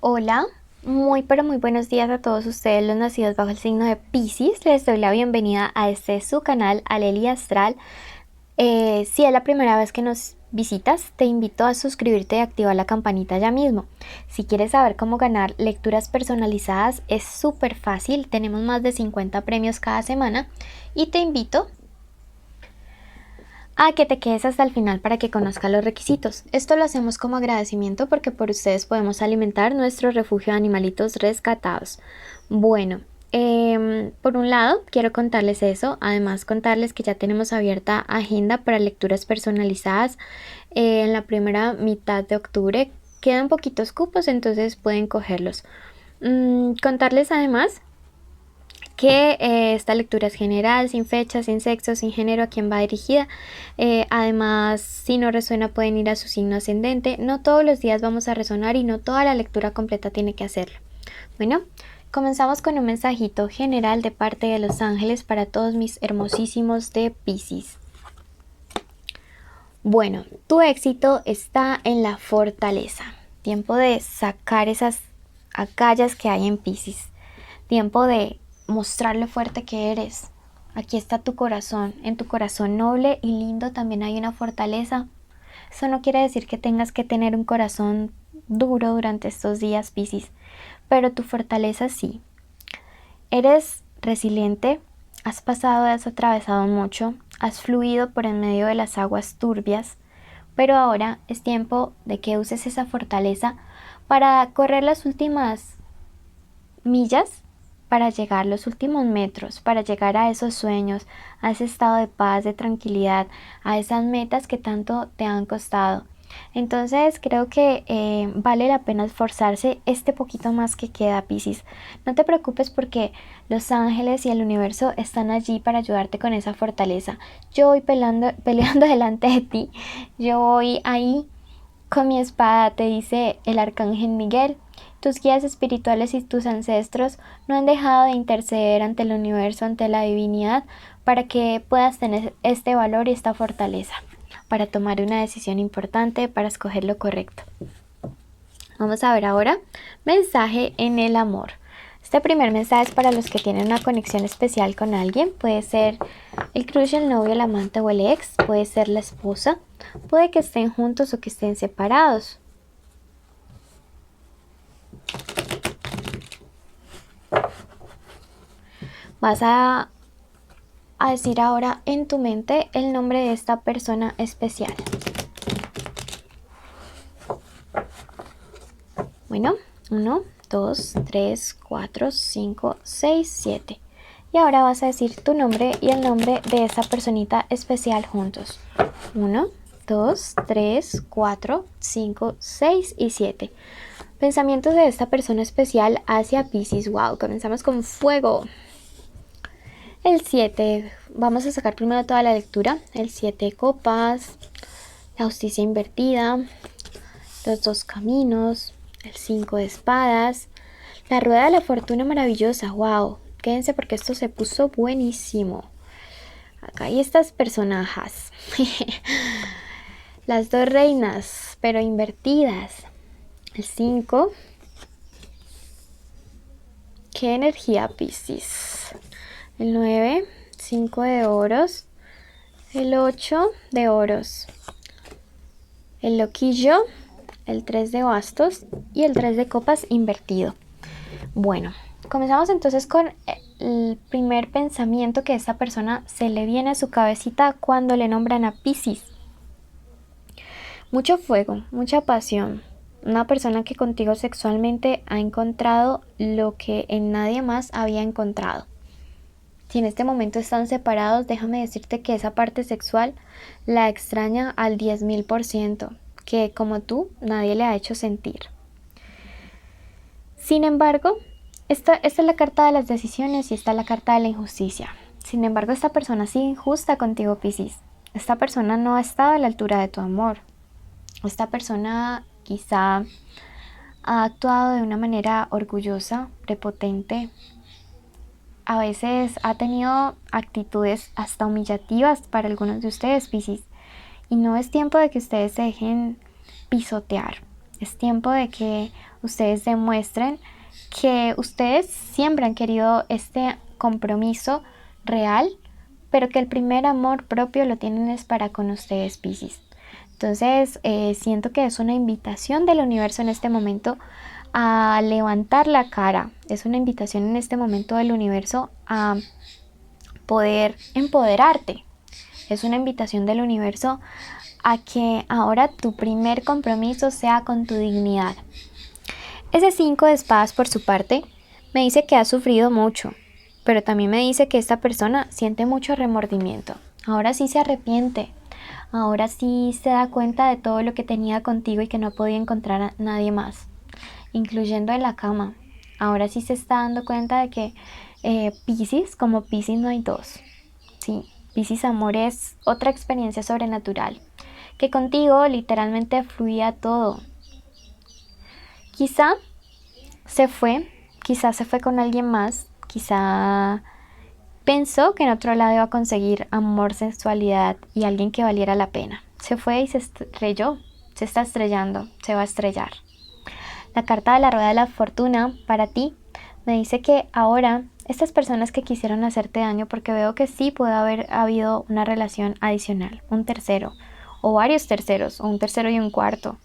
Hola, muy pero muy buenos días a todos ustedes los nacidos bajo el signo de Piscis. Les doy la bienvenida a su canal Aleli Astral. Si es la primera vez que nos visitas, te invito a suscribirte y activar la campanita ya mismo. Si quieres saber cómo ganar lecturas personalizadas, es súper fácil. Tenemos más de 50 premios cada semana y te invito a que te quedes hasta el final para que conozcas los requisitos. Esto lo hacemos como agradecimiento porque por ustedes podemos alimentar nuestro refugio de animalitos rescatados. Bueno, por un lado quiero contarles eso, además contarles que ya tenemos abierta agenda para lecturas personalizadas en la primera mitad de octubre. Quedan poquitos cupos, entonces pueden cogerlos. Contarles además que esta lectura es general, sin fecha, sin sexo, sin género, a quien va dirigida. Además, si no resuena pueden ir a su signo ascendente. No todos los días vamos a resonar y no toda la lectura completa tiene que hacerlo. Bueno, comenzamos con un mensajito general de parte de los ángeles para todos mis hermosísimos de Piscis. Bueno, tu éxito está en la fortaleza. Tiempo de sacar esas agallas que hay en Piscis. Tiempo de mostrar lo fuerte que eres. Aquí está tu corazón. En tu corazón noble y lindo también hay una fortaleza. Eso no quiere decir que tengas que tener un corazón duro durante estos días, Piscis, pero tu fortaleza sí. Eres resiliente, has pasado, has atravesado mucho, has fluido por en medio de las aguas turbias, pero ahora es tiempo de que uses esa fortaleza para correr las últimas millas, para llegar los últimos metros, para llegar a esos sueños, a ese estado de paz, de tranquilidad, a esas metas que tanto te han costado. Entonces creo que vale la pena esforzarse este poquito más que queda, Piscis. No te preocupes porque los ángeles y el universo están allí para ayudarte con esa fortaleza. Yo voy peleando delante de ti, yo voy ahí con mi espada, te dice el arcángel Miguel. Tus guías espirituales y tus ancestros no han dejado de interceder ante el universo, ante la divinidad, para que puedas tener este valor y esta fortaleza, para tomar una decisión importante, para escoger lo correcto. Vamos a ver ahora, mensaje en el amor. Este primer mensaje es para los que tienen una conexión especial con alguien. Puede ser el crush, el novio, el amante o el ex. Puede ser la esposa. Puede que estén juntos o que estén separados. Vas a decir ahora en tu mente el nombre de esta persona especial. Bueno, 1, 2, 3, 4, 5, 6, 7. Y ahora vas a decir tu nombre y el nombre de esa personita especial juntos. 1, 2, 3, 4, 5, 6 y 7. Pensamientos de esta persona especial hacia Piscis. Wow, comenzamos con fuego. El 7, vamos a sacar primero toda la lectura. El 7 de copas, la justicia invertida, los dos caminos, el 5 de espadas, la rueda de la fortuna maravillosa. Wow, quédense porque esto se puso buenísimo. Acá hay estas personajes. Las dos reinas, pero invertidas. El 5. Qué energía, Piscis. El 9, 5 de oros. El 8 de oros. El loquillo, el 3 de bastos y el 3 de copas invertido. Bueno, comenzamos entonces con el primer pensamiento que a esta persona se le viene a su cabecita cuando le nombran a Piscis. Mucho fuego, mucha pasión. Una persona que contigo sexualmente ha encontrado lo que en nadie más había encontrado. Si en este momento están separados, déjame decirte que esa parte sexual la extraña al 10.000%, que como tú, nadie le ha hecho sentir. Sin embargo, esta es la carta de las decisiones y esta es la carta de la injusticia. Sin embargo, esta persona sigue injusta contigo, Piscis. Esta persona no ha estado a la altura de tu amor. Esta persona quizá ha actuado de una manera orgullosa, prepotente. A veces ha tenido actitudes hasta humillativas para algunos de ustedes, Piscis. Y no es tiempo de que ustedes se dejen pisotear. Es tiempo de que ustedes demuestren que ustedes siempre han querido este compromiso real, pero que el primer amor propio lo tienen es para con ustedes, Piscis. Entonces, siento que es una invitación del universo en este momento a levantar la cara. Es una invitación en este momento del universo a poder empoderarte. Es una invitación del universo a que ahora tu primer compromiso sea con tu dignidad. Ese 5 de espadas por su parte me dice que ha sufrido mucho, pero también me dice que esta persona siente mucho remordimiento. Ahora sí se arrepiente, ahora sí se da cuenta de todo lo que tenía contigo y que no podía encontrar a nadie más, incluyendo en la cama. Ahora sí se está dando cuenta de que Piscis, como Piscis no hay dos. Sí, Piscis amor es otra experiencia sobrenatural, que contigo literalmente fluía todo. Quizá quizá se fue con alguien más, quizá pensó que en otro lado iba a conseguir amor, sensualidad y alguien que valiera la pena. Se fue y se estrelló, se está estrellando, se va a estrellar. La carta de la rueda de la fortuna para ti me dice que ahora estas personas que quisieron hacerte daño, porque veo que sí puede haber habido una relación adicional, un tercero o varios terceros o un tercero y un cuarto.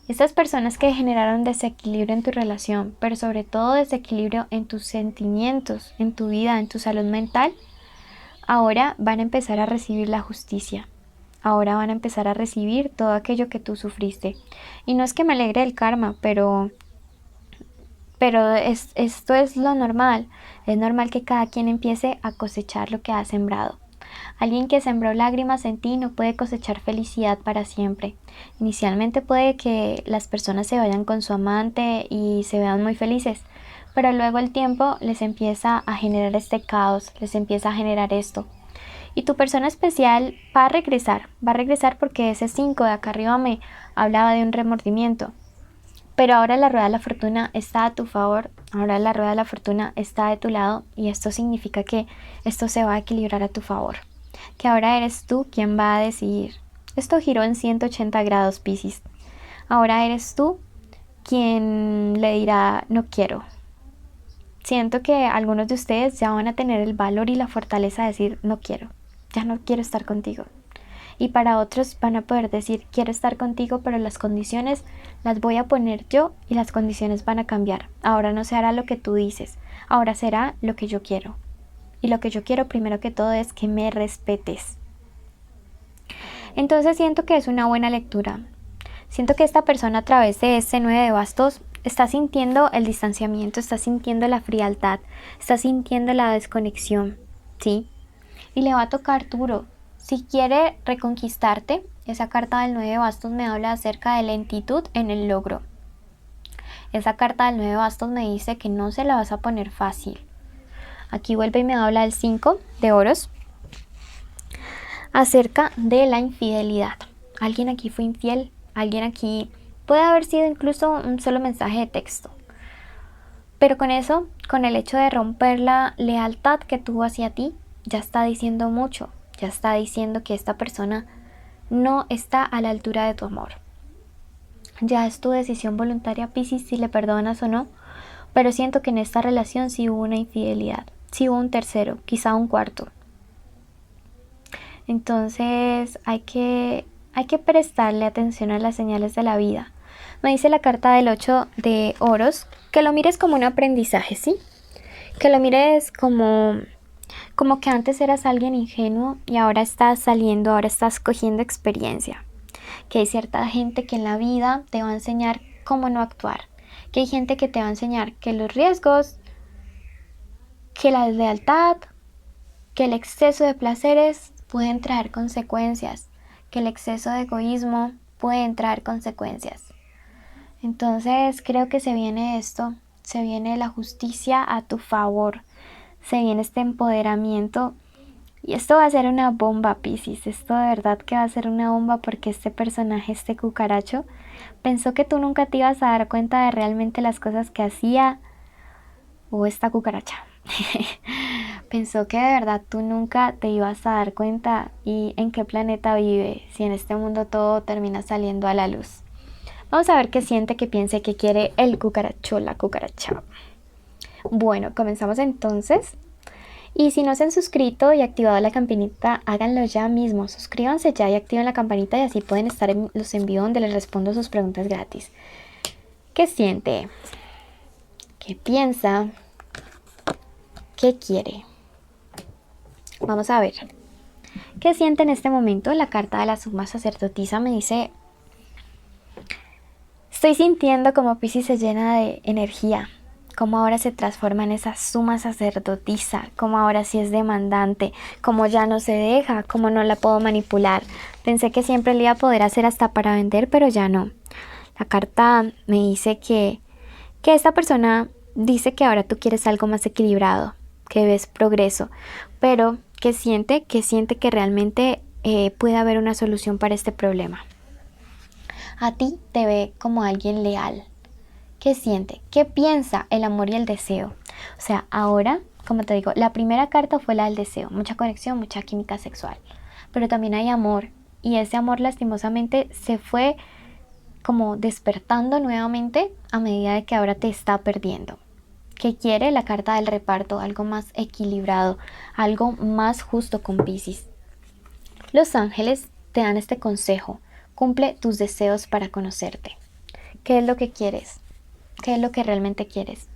Estas personas que generaron desequilibrio en tu relación, pero sobre todo desequilibrio en tus sentimientos, en tu vida, en tu salud mental, ahora van a empezar a recibir la justicia. Ahora van a empezar a recibir todo aquello que tú sufriste. Y no es que me alegre el karma, pero esto es lo normal. Es normal que cada quien empiece a cosechar lo que ha sembrado. Alguien que sembró lágrimas en ti no puede cosechar felicidad para siempre. Inicialmente puede que las personas se vayan con su amante y se vean muy felices, pero luego el tiempo les empieza a generar este caos, les empieza a generar esto. Y tu persona especial va a regresar porque ese 5 de acá arriba me hablaba de un remordimiento. Pero ahora la rueda de la fortuna está a tu favor, ahora la rueda de la fortuna está de tu lado y esto significa que esto se va a equilibrar a tu favor. Que ahora eres tú quien va a decidir. Esto giró en 180 grados, Piscis. Ahora eres tú quien le dirá no quiero. Siento que algunos de ustedes ya van a tener el valor y la fortaleza de decir no quiero, ya no quiero estar contigo. Y para otros van a poder decir quiero estar contigo, pero las condiciones las voy a poner yo y las condiciones van a cambiar. Ahora no se hará lo que tú dices, ahora será lo que yo quiero. Y lo que yo quiero primero que todo es que me respetes. Entonces siento que es una buena lectura. Siento que esta persona a través de este 9 de bastos está sintiendo el distanciamiento, está sintiendo la frialdad, está sintiendo la desconexión, ¿sí? Y le va a tocar duro. Si quiere reconquistarte, esa carta del 9 de bastos me habla acerca de lentitud en el logro. Esa carta del 9 de bastos me dice que no se la vas a poner fácil. Aquí vuelve y me habla del 5 de oros acerca de la infidelidad. Alguien aquí fue infiel, alguien aquí puede haber sido incluso un solo mensaje de texto. Pero con eso, con el hecho de romper la lealtad que tuvo hacia ti, ya está diciendo mucho. Ya está diciendo que esta persona no está a la altura de tu amor. Ya es tu decisión voluntaria, Piscis, si le perdonas o no. Pero siento que en esta relación sí hubo una infidelidad. Sí hubo un tercero, quizá un cuarto. Entonces hay que prestarle atención a las señales de la vida. Me dice la carta del 8 de oros que lo mires como un aprendizaje, ¿sí? Que lo mires como que antes eras alguien ingenuo y ahora estás saliendo, ahora estás cogiendo experiencia. Que hay cierta gente que en la vida te va a enseñar cómo no actuar. Que hay gente que te va a enseñar que los riesgos, que la deslealtad, que el exceso de placeres pueden traer consecuencias. Que el exceso de egoísmo puede traer consecuencias. Entonces creo que se viene esto, se viene la justicia a tu favor. Se viene este empoderamiento y esto va a ser una bomba, Piscis. Esto de verdad que va a ser una bomba porque este personaje, este cucaracho, pensó que tú nunca te ibas a dar cuenta de realmente las cosas que hacía o esta cucaracha. Pensó que de verdad tú nunca te ibas a dar cuenta y en qué planeta vive si en este mundo todo termina saliendo a la luz. Vamos a ver qué siente, qué piensa, qué quiere el cucaracho, la cucaracha. Bueno, comenzamos entonces. Y si no se han suscrito y activado la campanita, háganlo ya mismo. Suscríbanse ya y activen la campanita y así pueden estar en los envíos donde les respondo sus preguntas gratis. ¿Qué siente? ¿Qué piensa? ¿Qué quiere? Vamos a ver. ¿Qué siente en este momento? La carta de la suma sacerdotisa me dice: estoy sintiendo como Piscis se llena de energía, como ahora se transforma en esa suma sacerdotisa, como ahora sí es demandante, como ya no se deja, como no la puedo manipular. Pensé que siempre le iba a poder hacer hasta para vender, pero ya no. La carta me dice que esta persona dice que ahora tú quieres algo más equilibrado, que ves progreso, pero que siente que realmente puede haber una solución para este problema. A ti te ve como alguien leal. ¿Qué siente? ¿Qué piensa? El amor y el deseo. O sea, ahora, como te digo, la primera carta fue la del deseo. Mucha conexión, mucha química sexual. Pero también hay amor. Y ese amor lastimosamente se fue como despertando nuevamente a medida de que ahora te está perdiendo. ¿Qué quiere? La carta del reparto. Algo más equilibrado. Algo más justo con Piscis. Los ángeles te dan este consejo. Cumple tus deseos para conocerte. ¿Qué es lo que quieres? ¿Qué es lo que realmente quieres?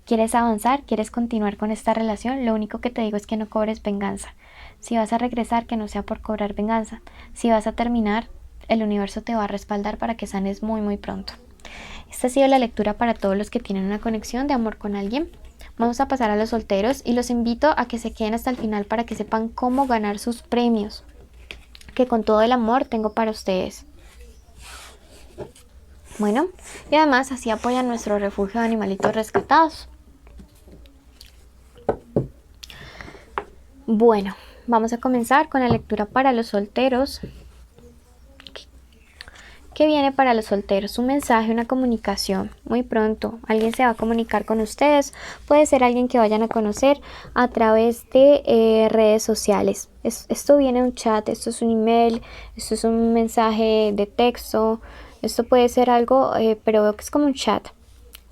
¿Quieres avanzar? ¿Quieres continuar con esta relación? Lo único que te digo es que no cobres venganza. Si vas a regresar, que no sea por cobrar venganza. Si vas a terminar, el universo te va a respaldar para que sanes muy muy pronto. Esta ha sido la lectura para todos los que tienen una conexión de amor con alguien. Vamos a pasar a los solteros y los invito a que se queden hasta el final para que sepan cómo ganar sus premios, que con todo el amor tengo para ustedes. Bueno, y además así apoyan nuestro refugio de animalitos rescatados. Bueno, vamos a comenzar con la lectura para los solteros. ¿Qué viene para los solteros? Un mensaje, una comunicación. Muy pronto alguien se va a comunicar con ustedes. Puede ser alguien que vayan a conocer a través de redes sociales. Esto viene de un chat, esto es un email, esto es un mensaje de texto. Esto puede ser algo, pero veo que es como un chat,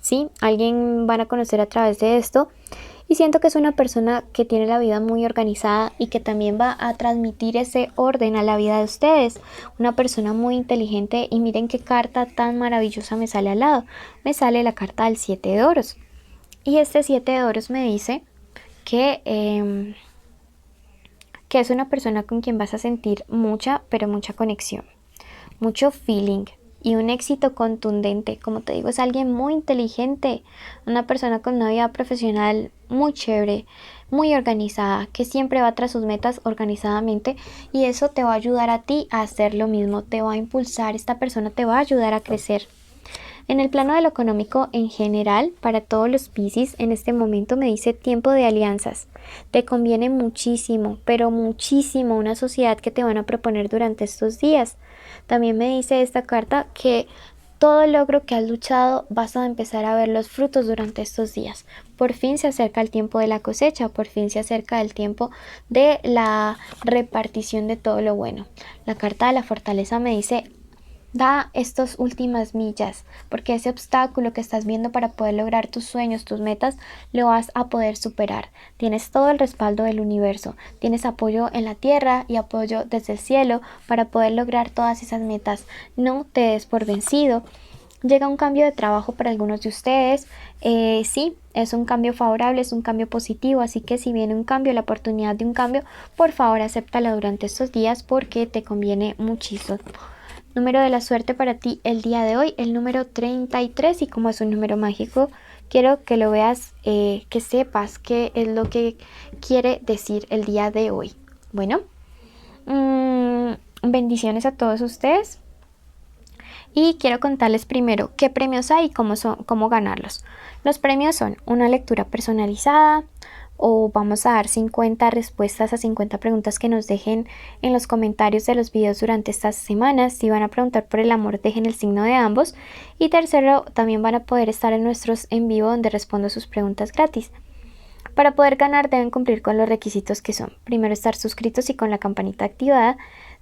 ¿sí? Alguien van a conocer a través de esto. Y siento que es una persona que tiene la vida muy organizada y que también va a transmitir ese orden a la vida de ustedes. Una persona muy inteligente, y miren qué carta tan maravillosa me sale al lado. Me sale la carta del 7 de oros. Y este 7 de oros me dice que es una persona con quien vas a sentir mucha, pero mucha conexión. Mucho feeling y un éxito contundente. Como te digo, es alguien muy inteligente, una persona con una vida profesional muy chévere, muy organizada, que siempre va tras sus metas organizadamente, y eso te va a ayudar a ti a hacer lo mismo, te va a impulsar, esta persona te va a ayudar a crecer. En el plano de lo económico en general, para todos los Piscis, en este momento me dice tiempo de alianzas. Te conviene muchísimo, pero muchísimo, una sociedad que te van a proponer durante estos días. También me dice esta carta que todo logro que has luchado vas a empezar a ver los frutos durante estos días. Por fin se acerca el tiempo de la cosecha, por fin se acerca el tiempo de la repartición de todo lo bueno. La carta de la fortaleza me dice: da estas últimas millas, porque ese obstáculo que estás viendo para poder lograr tus sueños, tus metas, lo vas a poder superar. Tienes todo el respaldo del universo, tienes apoyo en la tierra y apoyo desde el cielo para poder lograr todas esas metas. No te des por vencido. Llega un cambio de trabajo para algunos de ustedes. Sí, es un cambio favorable, es un cambio positivo, así que si viene un cambio, la oportunidad de un cambio, por favor acéptala durante estos días porque te conviene muchísimo. Número de la suerte para ti el día de hoy, el número 33, y como es un número mágico, quiero que lo veas, que sepas qué es lo que quiere decir el día de hoy. Bueno, bendiciones a todos ustedes. Y quiero contarles primero qué premios hay y cómo ganarlos. Los premios son una lectura personalizada, o vamos a dar 50 respuestas a 50 preguntas que nos dejen en los comentarios de los videos durante estas semanas. Si van a preguntar por el amor, dejen el signo de ambos. Y tercero, también van a poder estar en nuestros en vivo donde respondo sus preguntas gratis. Para poder ganar deben cumplir con los requisitos que son: primero, estar suscritos y con la campanita activada;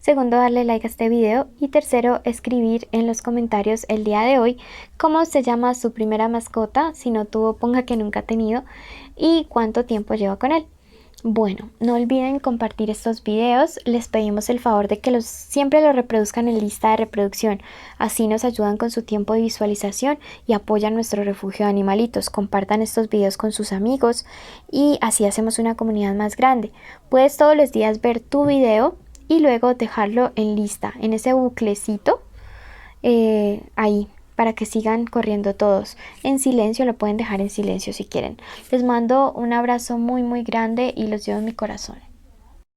Segundo, darle like a este video. Y tercero, escribir en los comentarios el día de hoy cómo se llama su primera mascota. Si no tuvo, ponga que nunca ha tenido. Y cuánto tiempo lleva con él. Bueno, no olviden compartir estos videos. Les pedimos el favor de que siempre los reproduzcan en lista de reproducción. Así nos ayudan con su tiempo de visualización y apoyan nuestro refugio de animalitos. Compartan estos videos con sus amigos y así hacemos una comunidad más grande. Puedes todos los días ver tu video y luego dejarlo en lista, en ese buclecito, ahí, para que sigan corriendo todos. En silencio, lo pueden dejar en silencio si quieren. Les mando un abrazo muy grande y los llevo en mi corazón.